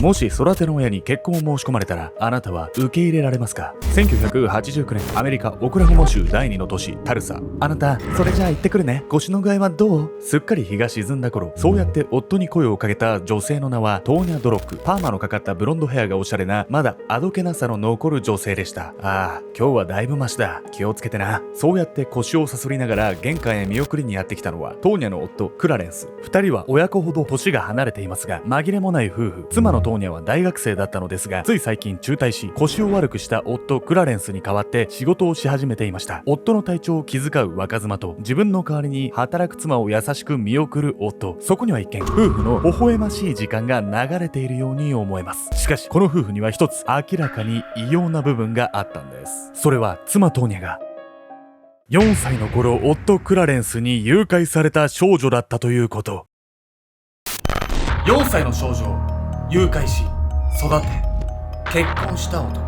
もし育ての親に結婚を申し込まれたら、あなたは受け入れられますか？ 1989 年、アメリカオクラホマ州第2の都市タルサ。あなた、それじゃあ行ってくるね。腰の具合はどう？すっかり日が沈んだ頃、そうやって夫に声をかけた女性の名はトーニャ・ドロック。パーマのかかったブロンドヘアがおしゃれな、まだあどけなさの残る女性でした。ああ、今日はだいぶマシだ。気をつけてな。そうやって腰をさすりながら玄関へ見送りにやってきたのはトーニャの夫クラレンス。二人は親子ほど年が離れていますが、紛れもない夫婦。妻のトーニャは大学生だったのですが、つい最近中退し、腰を悪くした夫クラレンスに代わって仕事をし始めていました。夫の体調を気遣う若妻と、自分の代わりに働く妻を優しく見送る夫。そこには一見夫婦の微笑ましい時間が流れているように思えます。しかしこの夫婦には一つ明らかに異様な部分があったんです。それは妻トーニャが4歳の頃、夫クラレンスに誘拐された少女だったということ。4歳の少女を誘拐し、育て、結婚した男。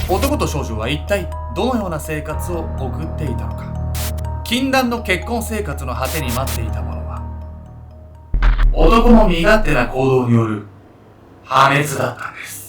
男と少女は一体どのような生活を送っていたのか。禁断の結婚生活の果てに待っていたものは、男の身勝手な行動による破滅だったんです。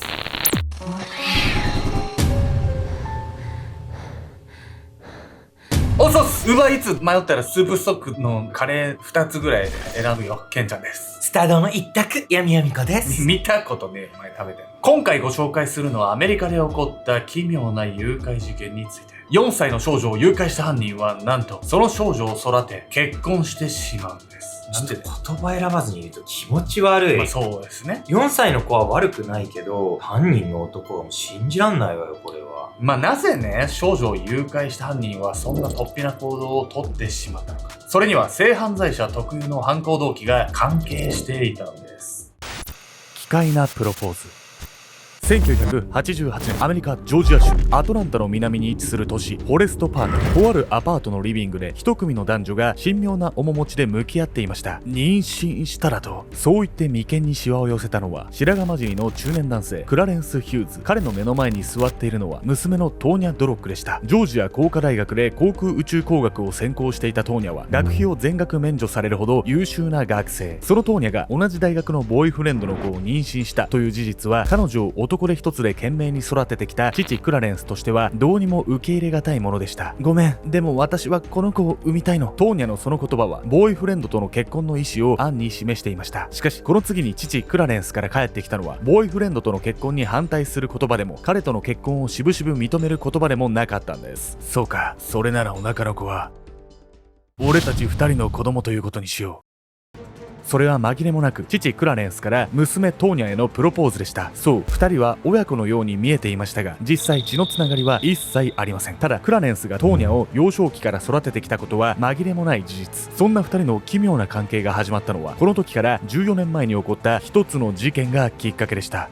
おそうっす。ウーバーイーツ迷ったらスープストックのカレー2つぐらい選ぶよ。ケンちゃんです。スタ丼一択、やみやみこです。見たことねえ、お前食べてんの。今回ご紹介するのはアメリカで起こった奇妙な誘拐事件について。4歳の少女を誘拐した犯人はなんとその少女を育て結婚してしまうんです。ちょっと言葉選ばずに言うと気持ち悪い。まあそうですね。4歳の子は悪くないけど、犯人の男はもう信じらんないわよ、これは。まあなぜね、少女を誘拐した犯人はそんな突飛な行動をとってしまったのか。それには性犯罪者特有の犯行動機が関係していたんです。奇怪なプロポーズ。1988年、アメリカジョージア州アトランタの南に位置する都市フォレストパーク。とあるアパートのリビングで一組の男女が神妙な面持ちで向き合っていました。妊娠したらと、そう言って眉間にシワを寄せたのは白髪交じりの中年男性クラレンス・ヒューズ。彼の目の前に座っているのは娘のトーニャ・ドロックでした。ジョージア工科大学で航空宇宙工学を専攻していたトーニャは学費を全額免除されるほど優秀な学生。そのトーニャが同じ大学のボーイフレンドの子を妊娠したという事実は、彼女を男手一つで懸命に育ててきた父クラレンスとしてはどうにも受け入れがたいものでした。ごめん、でも私はこの子を産みたいの。トーニャのその言葉はボーイフレンドとの結婚の意思を暗に示していました。しかしこの次に父クラレンスから返ってきたのは、ボーイフレンドとの結婚に反対する言葉でも、彼との結婚をしぶしぶ認める言葉でもなかったんです。そうか、それならお腹の子は俺たち2人の子供ということにしよう。それは紛れもなく父クラレンスから娘トーニャへのプロポーズでした。そう、2人は親子のように見えていましたが、実際血のつながりは一切ありません。ただクラレンスがトーニャを幼少期から育ててきたことは紛れもない事実。そんな2人の奇妙な関係が始まったのは、この時から14年前に起こった一つの事件がきっかけでした。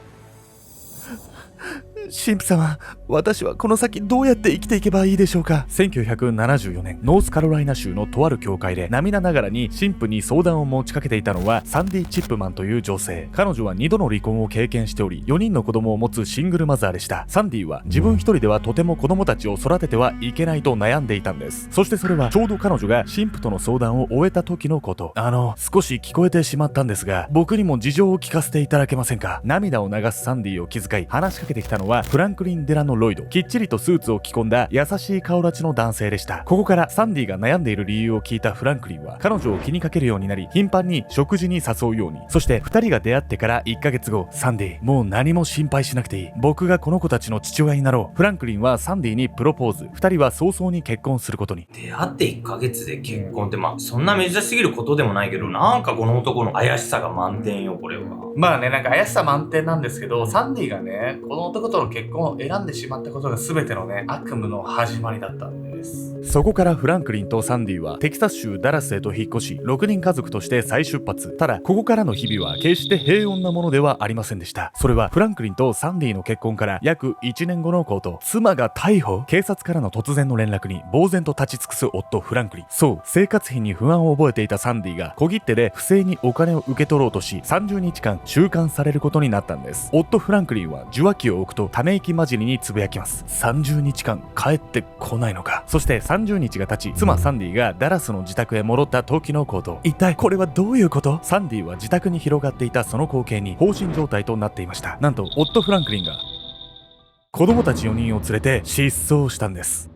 神父様、私はこの先どうやって生きていけばいいでしょうか。1974年、ノースカロライナ州のとある教会で涙ながらに神父に相談を持ちかけていたのはサンディ・チップマンという女性。彼女は2度の離婚を経験しており、4人の子供を持つシングルマザーでした。サンディは自分一人ではとても子供たちを育ててはいけないと悩んでいたんです。そしてそれはちょうど彼女が神父との相談を終えた時のこと。少し聞こえてしまったんですが、僕にも事情を聞かせていただけませんか。涙を流すサンディを気遣い話しかけてきたのはフランクリン・デラノ・ロイド。きっちりとスーツを着込んだ優しい顔立ちの男性でした。ここからサンディが悩んでいる理由を聞いたフランクリンは彼女を気にかけるようになり、頻繁に食事に誘うように。そして2人が出会ってから1ヶ月後、サンディ、もう何も心配しなくていい。僕がこの子たちの父親になろう。フランクリンはサンディにプロポーズ。2人は早々に結婚することに。出会って1ヶ月で結婚って、そんな珍しすぎることでもないけど、なんかこの男の怪しさが満点よ、これは。まあね、なんか怪しさ満点なんですけど、サンディがね、この男との結婚を選んでしまったことが全てのね、悪夢の始まりだったんです。そこからフランクリンとサンディはテキサス州ダラスへと引っ越し、6人家族として再出発。ただここからの日々は決して平穏なものではありませんでした。それはフランクリンとサンディの結婚から約1年後のこと。妻が逮捕。警察からの突然の連絡に呆然と立ち尽くす夫フランクリン。そう、生活費に不安を覚えていたサンディが小切手で不正にお金を受け取ろうとし、30日間収監されることになったんです。夫フランクリンは受話器を置くとため息混じりにつぶやきます。30日間帰ってこないのか。そして30日が経ち、妻サンディがダラスの自宅へ戻った時のこと。一体これはどういうこと？サンディは自宅に広がっていたその光景に放心状態となっていました。なんと夫フランクリンが子供たち4人を連れて失踪したんです。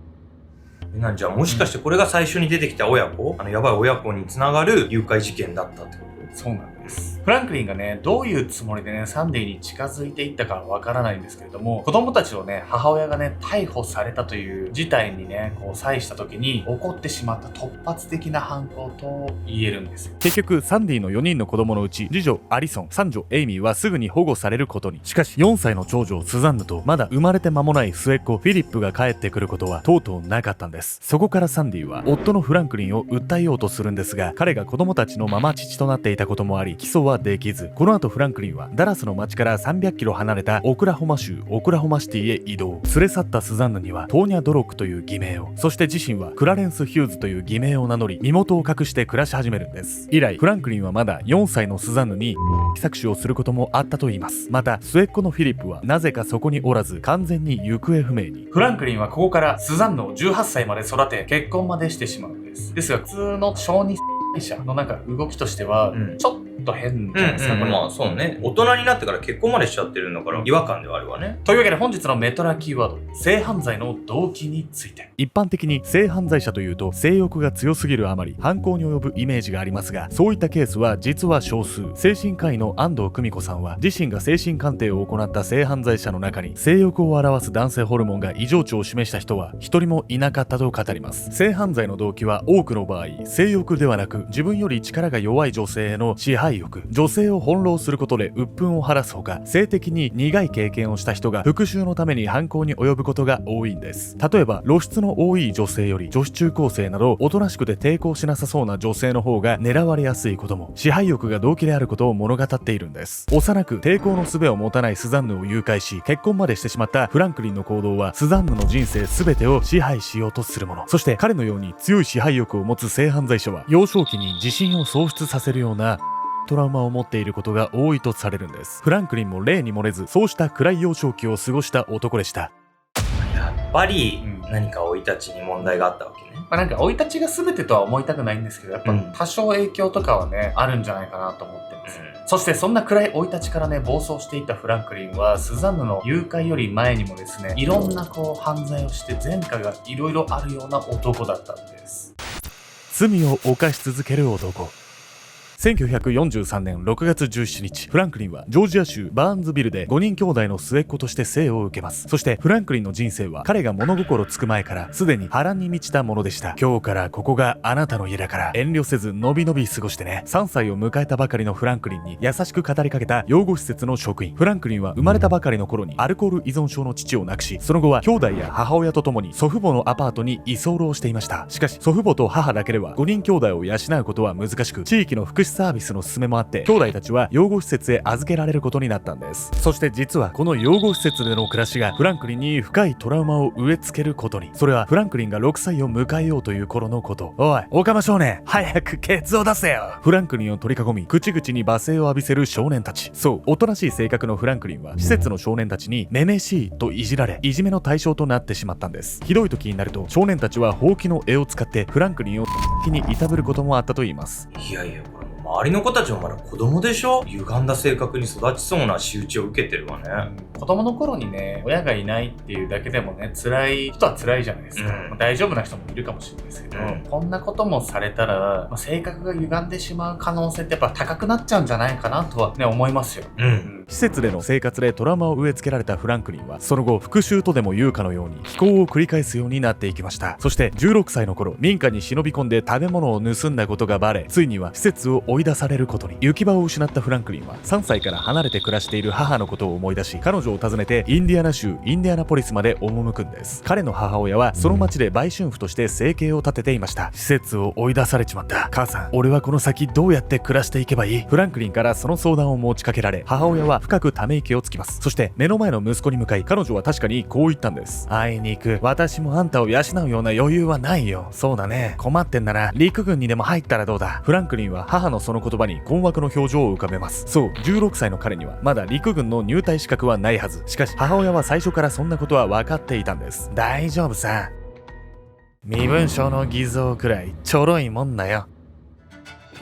なんじゃ、もしかしてこれが最初に出てきた親子、やばい親子につながる誘拐事件だったってこと？そうなんです。フランクリンがね、どういうつもりでね、サンディに近づいていったかわからないんですけれども、子供たちをね、母親がね、逮捕されたという事態にね、際した時に起こってしまった突発的な犯行と言えるんですよ。結局、サンディの4人の子供のうち、次女アリソン、三女エイミーはすぐに保護されることに。しかし、4歳の長女スザンヌと、まだ生まれて間もない末っ子フィリップが帰ってくることはとうとうなかったんです。そこからサンディは、夫のフランクリンを訴えようとするんですが、彼が子供たちのママ父となっていたこともあり、起訴はできず、この後フランクリンはダラスの町から300キロ離れたオクラホマ州オクラホマシティへ移動。連れ去ったスザンヌにはトーニャ・ドロックという偽名を、そして自身はクラレンス・ヒューズという偽名を名乗り、身元を隠して暮らし始めるんです。以来フランクリンはまだ4歳のスザンヌに搾取をすることもあったといいます。また末っ子のフィリップはなぜかそこにおらず、完全に行方不明に。フランクリンはここからスザンヌを18歳まで育て結婚までしてしまうんです。ですが普通の小児者の動きとしてはちょっと変じゃないですか。まあそうね。大人になってから結婚までしちゃってるんだから違和感ではあるわね。というわけで本日のメトラキーワード、性犯罪の動機について。一般的に性犯罪者というと性欲が強すぎるあまり犯行に及ぶイメージがありますが、そういったケースは実は少数。精神科医の安藤久美子さんは自身が精神鑑定を行った性犯罪者の中に性欲を表す男性ホルモンが異常値を示した人は一人もいなかったと語ります。性犯罪の動機は多くの場合性欲ではなく、自分より力が弱い女性への支配欲、女性を翻弄することで鬱憤を晴らすほか、性的に苦い経験をした人が復讐のために犯行に及ぶことが多いんです。例えば露出の多い女性より女子中高生などおとなしくて抵抗しなさそうな女性の方が狙われやすいことも、支配欲が動機であることを物語っているんです。幼く抵抗の術を持たないスザンヌを誘拐し結婚までしてしまったフランクリンの行動はスザンヌの人生全てを支配しようとするもの。そして彼のように強い支配欲を持つ性犯罪者は幼少期に自信を喪失させるようなトラウマを持っていることが多いとされるんです。フランクリンも例に漏れずそうした暗い幼少期を過ごした男でした。やっぱり何か生い立ちに問題があったわけね。生い立ちが全てとは思いたくないんですけど、やっぱ多少影響とかはね、あるんじゃないかなと思ってます。そしてそんな暗い生い立ちからね、暴走していたフランクリンはスザンヌの誘拐より前にもですね、いろんな犯罪をして前科がいろいろあるような男だったんです。罪を犯し続ける男。1943年6月17日、フランクリンはジョージア州バーンズビルで5人兄弟の末っ子として生を受けます。そしてフランクリンの人生は彼が物心つく前からすでに波乱に満ちたものでした。今日からここがあなたの家だから遠慮せずのびのび過ごしてね。3歳を迎えたばかりのフランクリンに優しく語りかけた養護施設の職員。フランクリンは生まれたばかりの頃にアルコール依存症の父を亡くし、その後は兄弟や母親と共に祖父母のアパートに居候していました。しかし祖父母と母だけでは5人兄弟を養うことは難しく、地域の福祉サービスの勧めもあって兄弟たちは養護施設へ預けられることになったんです。そして実はこの養護施設での暮らしがフランクリンに深いトラウマを植え付けることに。それはフランクリンが6歳を迎えようという頃のこと。おいオカマ少年、早くケツを出せよ。フランクリンを取り囲み口々に罵声を浴びせる少年たち。そう、おとなしい性格のフランクリンは施設の少年たちにめめしいといじられ、いじめの対象となってしまったんです。ひどい時になると少年たちはほうきの柄を使ってフランクリンを気にいたぶることもあったといいます。いやいや、これ周りの子たちもまだ子供でしょ。歪んだ性格に育ちそうな仕打ちを受けてるわね。子供の頃にね、親がいないっていうだけでもね、辛い人は辛いじゃないですか。大丈夫な人もいるかもしれないですけど、こんなこともされたら、性格が歪んでしまう可能性ってやっぱ高くなっちゃうんじゃないかなとはね、思いますよ。施設での生活でトラウマを植え付けられたフランクリンはその後復讐とでも言うかのように非行を繰り返すようになっていきました。そして16歳の頃、民家に忍び込んで食べ物を盗んだことがバレ、ついには施設を追い出されることに。行き場を失ったフランクリンは3歳から離れて暮らしている母のことを思い出し、彼女を訪ねてインディアナ州インディアナポリスまで赴くんです。彼の母親はその町で売春婦として生計を立てていました。施設を追い出されちまった。母さん、俺はこの先どうやって暮らしていけばいい？フランクリンからその相談を持ちかけられ、母親は深くため息をつきます。そして目の前の息子に向かい、彼女は確かにこう言ったんです。あいにく私もあんたを養うような余裕はないよ。そうだね、困ってんなら陸軍にでも入ったらどうだ。フランクリンは母のその言葉に困惑の表情を浮かべます。そう、16歳の彼にはまだ陸軍の入隊資格はないはず。しかし母親は最初からそんなことは分かっていたんです。大丈夫さ、身分証の偽造くらいちょろいもんだよ。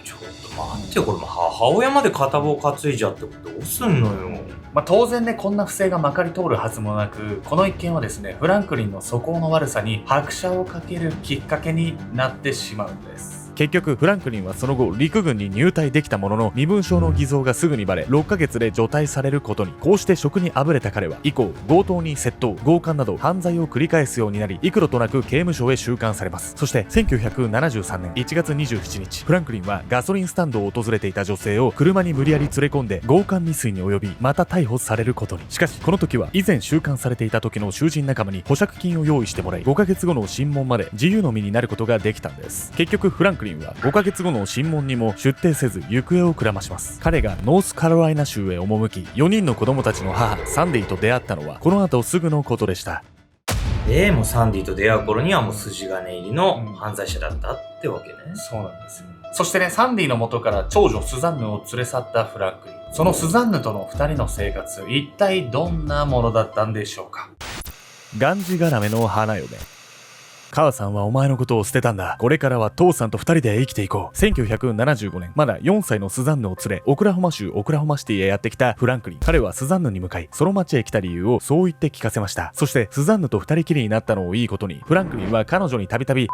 ちょっと待ってよ、これも母親まで片棒担いじゃってどうすんのよ。当然ね、こんな不正がまかり通るはずもなく、この一件はですね、フランクリンの素行の悪さに拍車をかけるきっかけになってしまうんです。結局フランクリンはその後陸軍に入隊できたものの、身分証の偽造がすぐにバレ6ヶ月で除隊されることに。こうして職にあぶれた彼は以降、強盗に窃盗、強姦など犯罪を繰り返すようになり、幾度となく刑務所へ収監されます。そして1973年1月27日、フランクリンはガソリンスタンドを訪れていた女性を車に無理やり連れ込んで強姦未遂に及び、また逮捕されることに。しかしこの時は以前収監されていた時の囚人仲間に保釈金を用意してもらい、5ヶ月後の審問まで自由の身になることができたんです。結局フランクリンは5ヶ月後の審問にも出廷せず行方をくらまします。彼がノースカロライナ州へ赴き、4人の子供たちの母サンディと出会ったのはこの後すぐのことでした。でもうサンディと出会う頃にはもう筋金入りの犯罪者だったってわけね。そうなんですよ。そしてね、サンディの元から長女スザンヌを連れ去ったフランクリン。そのスザンヌとの2人の生活、一体どんなものだったんでしょうか。がんじがらめの花嫁。母さんはお前のことを捨てたんだ。これからは父さんと2人で生きていこう。1975年、まだ4歳のスザンヌを連れ、オクラホマ州オクラホマシティへやってきたフランクリン。彼はスザンヌに向かい、その町へ来た理由をそう言って聞かせました。そしてスザンヌと2人きりになったのをいいことに、フランクリンは彼女にたびたび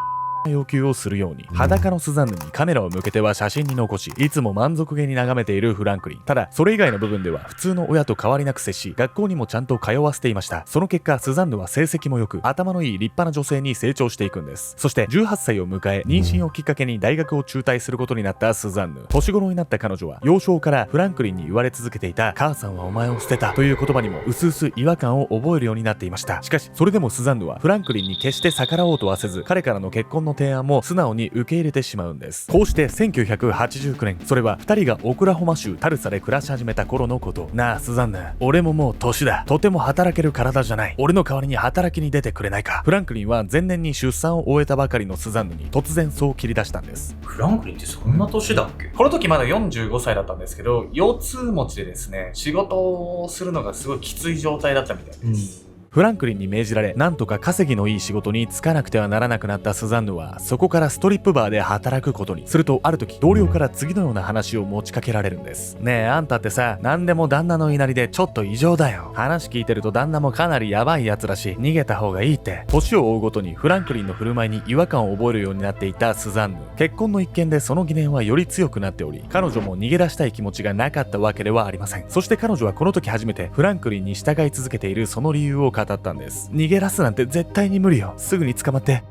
要求をするように、裸のスザンヌにカメラを向けては写真に残し、いつも満足げに眺めているフランクリン。ただそれ以外の部分では普通の親と変わりなく接し、学校にもちゃんと通わせていました。その結果スザンヌは成績も良く、頭のいい立派な女性に成長していくんです。そして18歳を迎え、妊娠をきっかけに大学を中退することになったスザンヌ。年頃になった彼女は幼少からフランクリンに言われ続けていた母さんはお前を捨てたという言葉にも薄々違和感を覚えるようになっていました。しかしそれでもスザンヌはフランクリンに決して逆らおうとはせず、彼からの結婚の提案も素直に受け入れてしまうんです。こうして1989年、それは2人がオクラホマ州タルサで暮らし始めた頃のこと。なあスザンヌ、俺ももう年だ。とても働ける体じゃない。俺の代わりに働きに出てくれないか。フランクリンは前年に出産を終えたばかりのスザンヌに突然そう切り出したんです。フランクリンってそんな年だっけ？この時まだ45歳だったんですけど、腰痛持ちでですね、仕事をするのがすごいきつい状態だったみたいです。フランクリンに命じられ、なんとか稼ぎのいい仕事に就かなくてはならなくなったスザンヌは、そこからストリップバーで働くことに。するとある時、同僚から次のような話を持ちかけられるんです。ねえあんたってさ、何でも旦那の言いなりでちょっと異常だよ。話聞いてると旦那もかなりヤバいやつらしい。逃げた方がいいって。年を追うごとにフランクリンの振る舞いに違和感を覚えるようになっていたスザンヌ。結婚の一件でその疑念はより強くなっており、彼女も逃げ出したい気持ちがなかったわけではありません。そして彼女はこの時初めてフランクリンに従い続けているその理由を語ったんです。逃げ出すなんて絶対に無理よ。すぐに捕まって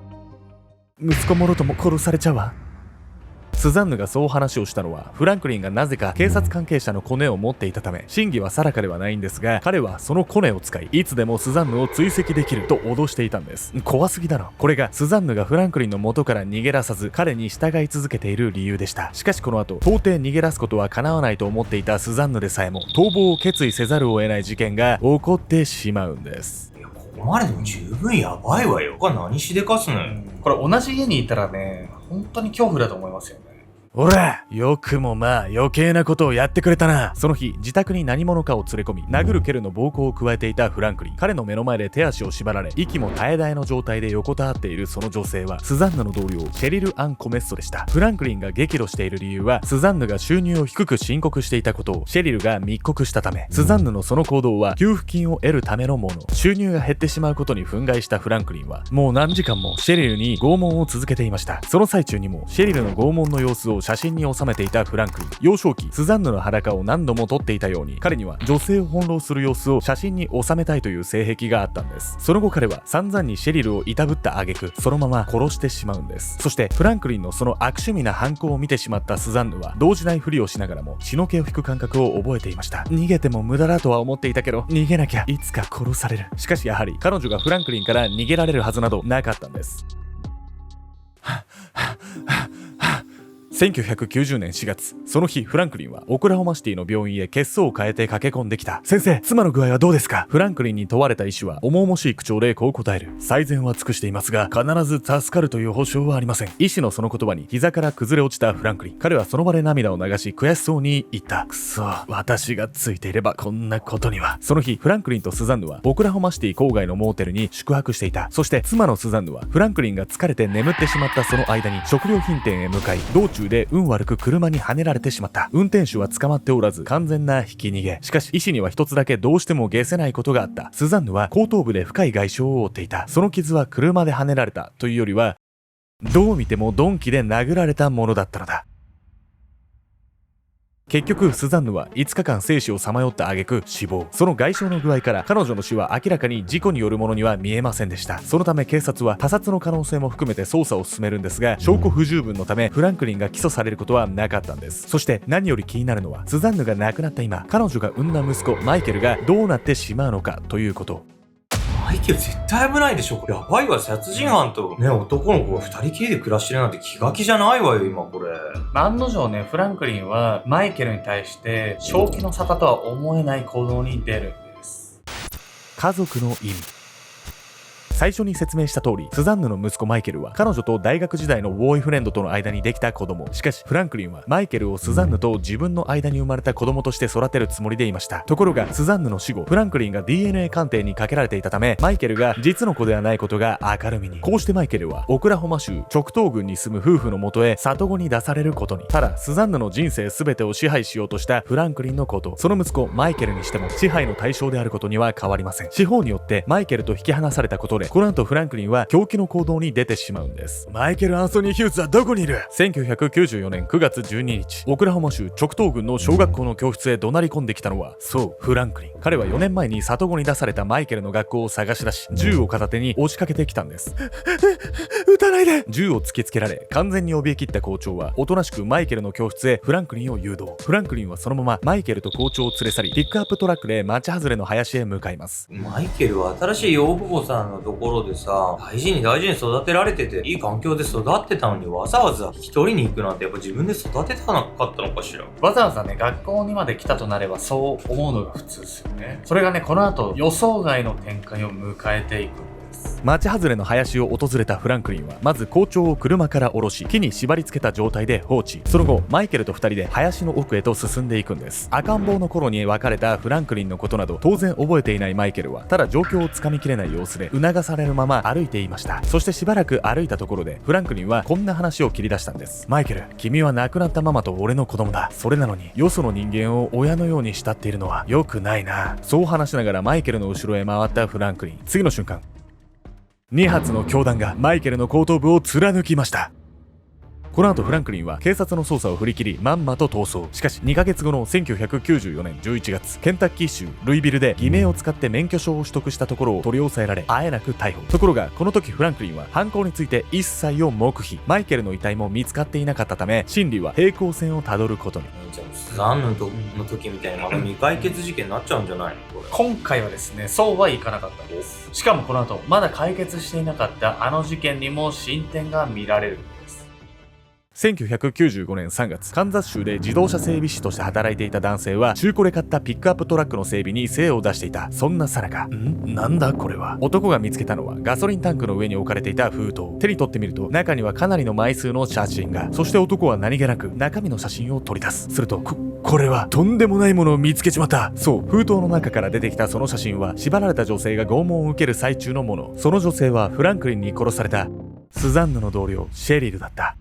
息子もろとも殺されちゃうわ。スザンヌがそう話をしたのは、フランクリンがなぜか警察関係者のコネを持っていたため、真偽は定かではないんですが、彼はそのコネを使い、いつでもスザンヌを追跡できると脅していたんです。怖すぎだろ。これがスザンヌがフランクリンの元から逃げ出さず、彼に従い続けている理由でした。しかしこの後、到底逃げ出すことは叶わないと思っていたスザンヌでさえも、逃亡を決意せざるを得ない事件が起こってしまうんです。ここまででも十分やばいわよ。他何しでかすのよ。これ同じ家にいたらね、本当に恐怖だと思いますよね。おら、よくもまあ余計なことをやってくれたな。その日、自宅に何者かを連れ込み、殴る蹴るの暴行を加えていたフランクリン。彼の目の前で手足を縛られ、息も絶え絶えの状態で横たわっているその女性は、スザンヌの同僚、シェリル・アン・コメッソでした。フランクリンが激怒している理由は、スザンヌが収入を低く申告していたことをシェリルが密告したため。スザンヌのその行動は、給付金を得るためのもの。収入が減ってしまうことに憤慨したフランクリンは、もう何時間もシェリルに拷問を続けていました。その最中にも、シェリルの拷問の様子を写真に収めていたフランクリン。幼少期、スザンヌの裸を何度も撮っていたように、彼には女性を翻弄する様子を写真に収めたいという性癖があったんです。その後彼は散々にシェリルをいたぶった挙句、そのまま殺してしまうんです。そしてフランクリンのその悪趣味な犯行を見てしまったスザンヌは、動じないふりをしながらも血の気を引く感覚を覚えていました。逃げても無駄だとは思っていたけど、逃げなきゃいつか殺される。しかしやはり彼女がフランクリンから逃げられるはずなどなかったんです。1990年4月、その日フランクリンはオクラホマシティの病院へ血相を変えて駆け込んできた。先生、妻の具合はどうですか？フランクリンに問われた医師は重々しい口調でこう答える。最善は尽くしていますが、必ず助かるという保証はありません。医師のその言葉に膝から崩れ落ちたフランクリン。彼はその場で涙を流し悔しそうに言った。くそ、私がついていればこんなことには。その日、フランクリンとスザンヌはオクラホマシティ郊外のモーテルに宿泊していた。そして妻のスザンヌはフランクリンが疲れて眠ってしまったその間に食料品店へ向かい、道中で運悪く車にはねられてしまった。運転手は捕まっておらず完全なひき逃げ。しかし医師には一つだけどうしても解せないことがあった。スザンヌは後頭部で深い外傷を負っていた。その傷は車ではねられたというよりは、どう見ても鈍器で殴られたものだったのだ。結局スザンヌは5日間生死をさまよった挙句死亡。その外傷の具合から彼女の死は明らかに事故によるものには見えませんでした。そのため警察は他殺の可能性も含めて捜査を進めるんですが、証拠不十分のためフランクリンが起訴されることはなかったんです。そして何より気になるのは、スザンヌが亡くなった今、彼女が産んだ息子マイケルがどうなってしまうのかということ。マイケル絶対危ないでしょ。やばいわ、殺人犯とね、男の子が2人きりで暮らしてるなんて気が気じゃないわよ今これ。案の定ね、フランクリンはマイケルに対して正気の沙汰とは思えない行動に出るんです。家族の意味。最初に説明した通り、スザンヌの息子マイケルは彼女と大学時代のボーイフレンドとの間にできた子供。しかしフランクリンはマイケルをスザンヌと自分の間に生まれた子供として育てるつもりでいました。ところがスザンヌの死後、フランクリンが DNA 鑑定にかけられていたため、マイケルが実の子ではないことが明るみに。こうしてマイケルはオクラホマ州直東郡に住む夫婦の元へ里子に出されることに。ただスザンヌの人生全てを支配しようとしたフランクリンのこと、その息子マイケルにしても支配の対象であることには変わりません。司法によってマイケルと引き離されたことで、この後フランクリンは狂気の行動に出てしまうんです。マイケル・アンソニー・ヒューズはどこにいる？ 1994年9月12日、オクラホマ州直東郡の小学校の教室へ怒鳴り込んできたのは、そうフランクリン。彼は4年前に里子に出されたマイケルの学校を探し出し、銃を片手に押しかけてきたんです。撃たないで！銃を突きつけられ完全に怯え切った校長はおとなしくマイケルの教室へフランクリンを誘導。フランクリンはそのままマイケルと校長を連れ去り、ピックアップトラックで町外れの林へ向かいます。マイケルは新しい養父母さんのところでさ、大事に育てられてていい環境で育ってたのに、わざわざ引き取りに行くなんてやっぱ自分で育てたなかったのかしら。わざわざね、学校にまで来たとなればそう思うのが普通ですよね。それがね、この後予想外の展開を迎えていくんです。町外れの林を訪れたフランクリンはまず校長を車から降ろし、木に縛り付けた状態で放置。その後マイケルと2人で林の奥へと進んでいくんです。赤ん坊の頃に別れたフランクリンのことなど当然覚えていないマイケルは、ただ状況をつかみきれない様子で促されるまま歩いていました。そしてしばらく歩いたところでフランクリンはこんな話を切り出したんです。マイケル、君は亡くなったママと俺の子供だ。それなのによその人間を親のように慕っているのは良くないな。そう話しながらマイケルの後ろへ回ったフランクリン。次の瞬間、2発の強弾がマイケルの後頭部を貫きました。この後フランクリンは警察の捜査を振り切りまんまと逃走。しかし2ヶ月後の1994年11月、ケンタッキー州ルイビルで偽名を使って免許証を取得したところを取り押さえられ、あえなく逮捕。ところがこの時フランクリンは犯行について一切を黙秘。マイケルの遺体も見つかっていなかったため、審理は平行線をたどることに。じゃあスザンヌの時みたいにまだ未解決事件になっちゃうんじゃないのこれ。今回はですね、そうはいかなかったんです。しかもこの後まだ解決していなかったあの事件にも進展が見られる。1995年3月、カンザス州で自動車整備士として働いていた男性は中古で買ったピックアップトラックの整備に精を出していた。そんなさなか、なんだこれは。男が見つけたのはガソリンタンクの上に置かれていた封筒。手に取ってみると中にはかなりの枚数の写真が。そして男は何気なく中身の写真を取り出す。するとこれはとんでもないものを見つけちまった。そう、封筒の中から出てきたその写真は縛られた女性が拷問を受ける最中のもの。その女性はフランクリンに殺されたスザンヌの同僚シェリルだった。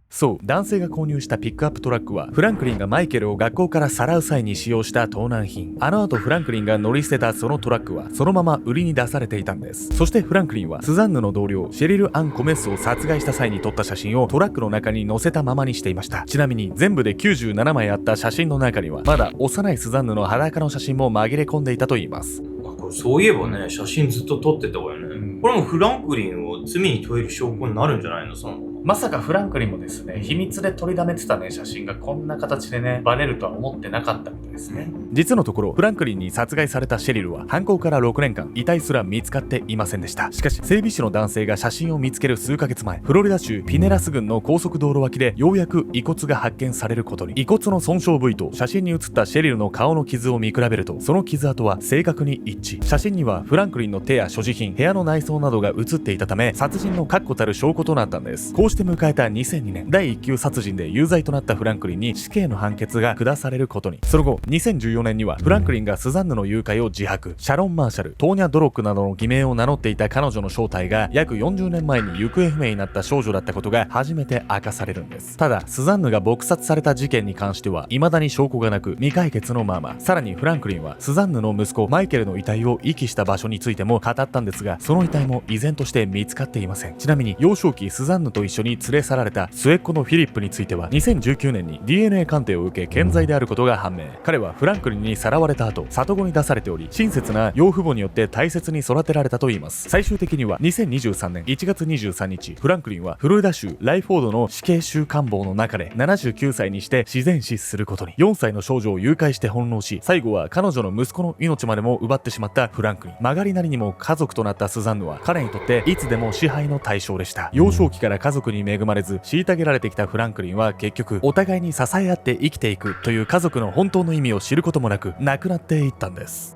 そう、男性が購入したピックアップトラックはフランクリンがマイケルを学校からさらう際に使用した盗難品。あの後フランクリンが乗り捨てたそのトラックはそのまま売りに出されていたんです。そしてフランクリンはスザンヌの同僚シェリル・アン・コメスを殺害した際に撮った写真をトラックの中に載せたままにしていました。ちなみに全部で97枚あった写真の中にはまだ幼いスザンヌの裸の写真も紛れ込んでいたといいます。これそういえばね、写真ずっと撮ってたわよね。これもフランクリンを罪に問える証拠になるんじゃないの？まさかフランクリンもですね、秘密で撮りだめてたね写真がこんな形でねバレるとは思ってなかったみたいですね。実のところフランクリンに殺害されたシェリルは犯行から6年間遺体すら見つかっていませんでした。しかし整備士の男性が写真を見つける数ヶ月前、フロリダ州ピネラス郡の高速道路脇でようやく遺骨が発見されることに。遺骨の損傷部位と写真に写ったシェリルの顔の傷を見比べると、その傷跡は正確に一致。写真にはフランクリンの手や所持品、部屋の内装などが写っていたため、殺人の確固たる証拠となったんです。こうして迎えた2002年、第1級殺人で有罪となったフランクリンに死刑の判決が下されることに。その後2014年にはフランクリンがスザンヌの誘拐を自白。シャロン・マーシャル、トーニャ・ドロックなどの偽名を名乗っていた彼女の正体が約40年前に行方不明になった少女だったことが初めて明かされるんです。ただスザンヌが撲殺された事件に関しては未だに証拠がなく未解決のまま。さらにフランクリンはスザンヌの息子マイケルの遺体を遺棄した場所についても語ったんですが、その遺体も依然として見つかっていません。ちなみに幼少期スザンヌと一緒に連れ去られた末っ子のフィリップについては2019年に DNA 鑑定を受け健在であることが判明。彼はフランクリンにさらわれた後里子に出されており、親切な養父母によって大切に育てられたといいます。最終的には2023年1月23日、フランクリンはフロリダ州ライフォードの死刑囚監房の中で79歳にして自然死することに。4歳の少女を誘拐して翻弄し、最後は彼女の息子の命までも奪ってしまったフランクリン。曲がりなりにも家族となったスザンヌは彼にとっていつでも支配の対象でした。幼少期から家族に恵まれず虐げられてきたフランクリンは結局お互いに支え合って生きていくという家族の本当の意味を知ることもなく亡くなっていったんです。